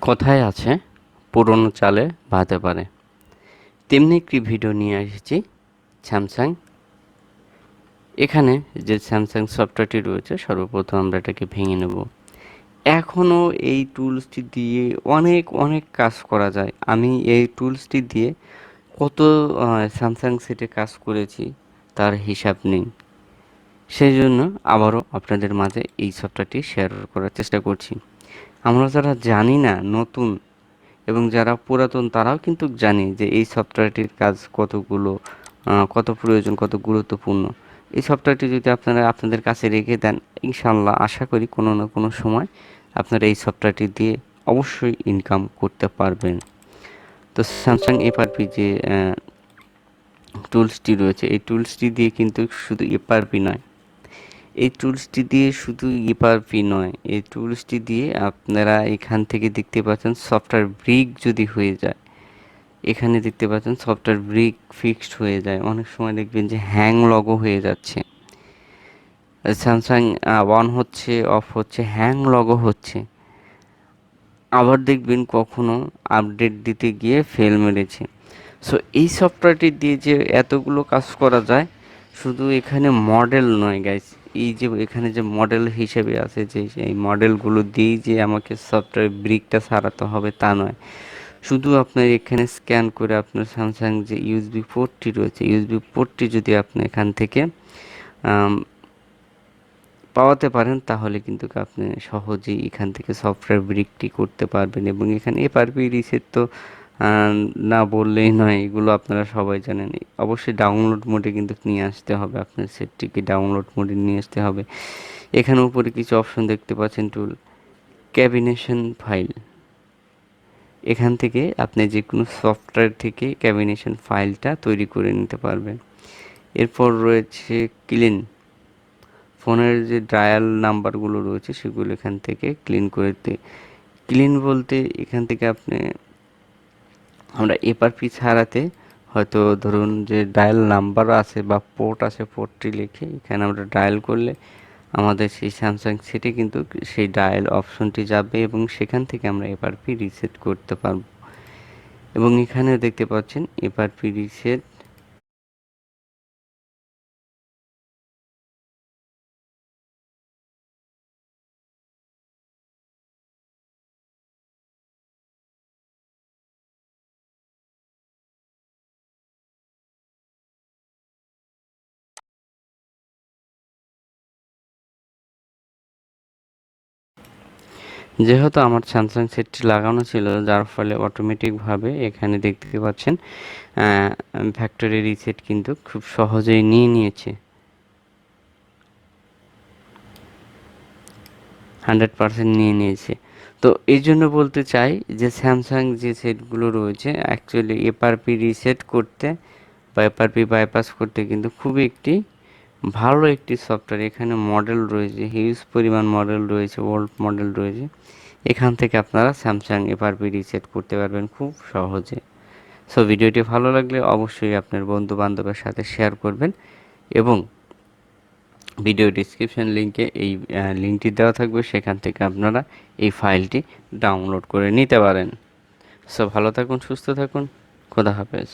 কথায় আছে পুরনো চালে ভাতে পারে, তেমনি একটি ভিডিও নিয়ে এসেছি স্যামসাং। এখানে যে স্যামসাং সফটওয়্যারটি রয়েছে, সর্বপ্রথম আমরা এটাকে ভেঙে নেব। এখনও এই টুলসটি দিয়ে অনেক অনেক কাজ করা যায়। আমি এই টুলসটি দিয়ে কত স্যামসাং সেটে কাজ করেছি তার হিসাব নেই। সেই জন্য আবারও আপনাদের মাঝে এই সফটওয়্যারটি শেয়ার করার চেষ্টা করছি। আমরা যারা জানি না, নতুন এবং যারা পুরাতন, তারাও কিন্তু জানে যে এই সফটওয়্যারটির কাজ কতগুলো, কত প্রয়োজন, কত গুরুত্বপূর্ণ। এই সফটওয়্যারটি যদি আপনারা আপনাদের কাছে রেখে দেন, ইনশাল্লাহ আশা করি কোনো না কোনো সময় আপনারা এই সফটওয়্যারটি দিয়ে অবশ্যই ইনকাম করতে পারবেন। তো স্যামসাং এফআরপি যে টুলসটি রয়েছে, এই টুলসটি দিয়ে কিন্তু শুধু এফআরপি নয়, এই টুলসটি দিয়ে শুধু এফআরপি নয়, এই টুলসটি দিয়ে আপনারা এখান থেকে দেখতে পাচ্ছেন সফটওয়্যার ব্রিক যদি হয়ে যায়, এখানে দেখতে পাচ্ছেন সফটওয়্যার ব্রিক ফিক্সড হয়ে যায়। অনেক সময় দেখবেন যে হ্যাং লগও হয়ে যাচ্ছে, স্যামসাং অন হচ্ছে, অফ হচ্ছে, হ্যাং লগও হচ্ছে। আবার দেখবেন কখনো আপডেট দিতে গিয়ে ফেল মেরেছে। সো এই সফটওয়্যারটি দিয়ে যে এতগুলো কাজ করা যায়, শুধু এখানে মডেল নয় গাইস, এই যে এখানে যে মডেল হিসেবে আছে, যে এই মডেলগুলো দিয়েই যে আমাকে সফটওয়্যার ব্রিকটা সারাতে হবে তা নয়। শুধু আপনার এখানে স্ক্যান করে আপনার স্যামসাং যে ইউএসবি পোর্টটি রয়েছে, ইউএসবি পোর্টটি যদি আপনি এখান থেকে পাওয়াতে পারেন, তাহলে কিন্তু আপনি সহজেই এখান থেকে সফটওয়্যার ব্রিকটি করতে পারবেন। এবং এখানে এফআরপি রিসেট তো না বললেই নয়, এগুলো আপনারা সবাই জানেন। অবশ্যই ডাউনলোড মোডে কিন্তু নিয়ে আসতে হবে, আপনার সেটটিকে ডাউনলোড মোডে নিয়ে আসতে হবে। এখানে উপরে কিছু অপশন দেখতে পাচ্ছেন, টুল ক্যাবিনেশন ফাইল, এখান থেকে আপনি যে কোনো সফটওয়্যার থেকে ক্যাবিনেশন ফাইলটা তৈরি করে নিতে পারবেন। এরপর রয়েছে ক্লিন, ফোনের যে ডায়াল নাম্বারগুলো রয়েছে সেগুলো এখান থেকে ক্লিন করে ক্লিন বলতে এখান থেকে আমরা এফআরপি ছাড়াতে হয়তো ধরুন যে ডায়াল নাম্বার আছে বা পোর্ট আছে, পোর্টটি লিখে এখানে আমরা ডায়াল করলে আমাদের সেই স্যামসাং সেটে কিন্তু সেই ডায়াল অপশনটি যাবে এবং সেখান থেকে আমরা এফআরপি রিসেট করতে পারব। এবং এখানে দেখতে পাচ্ছেন এফআরপি রিসেট, যেহেতু আমার স্যামসাং সেটটি লাগানো ছিল, যার ফলে অটোমেটিকভাবে এখানে দেখতে পাচ্ছেন ফ্যাক্টরি রিসেট কিন্তু খুব সহজেই নিয়ে নিয়েছে, 100% নিয়ে নিয়েছে। তো এই জন্য বলতে চাই যে স্যামসাং যে সেটগুলো রয়েছে, অ্যাকচুয়ালি এফআরপি রিসেট করতে বা এফআরপি বাইপাস করতে কিন্তু খুবই একটি ভালো একটি সফটওয়্যার। এখানে মডেল রয়েছে, হিউজ পরিমাণ মডেল রয়েছে, ওল্ড মডেল রয়েছে। এখান থেকে আপনারা স্যামসাং এফআরপি রিসেট করতে পারবেন খুব সহজে। সো ভিডিওটি ভালো লাগলে অবশ্যই আপনার বন্ধু বান্ধবের সাথে শেয়ার করবেন এবং ভিডিও ডিসক্রিপশন লিঙ্কে এই লিঙ্কটি দেওয়া থাকবে, সেখান থেকে আপনারা এই ফাইলটি ডাউনলোড করে নিতে পারেন। সো ভালো থাকুন, সুস্থ থাকুন, খোদা হাফেজ।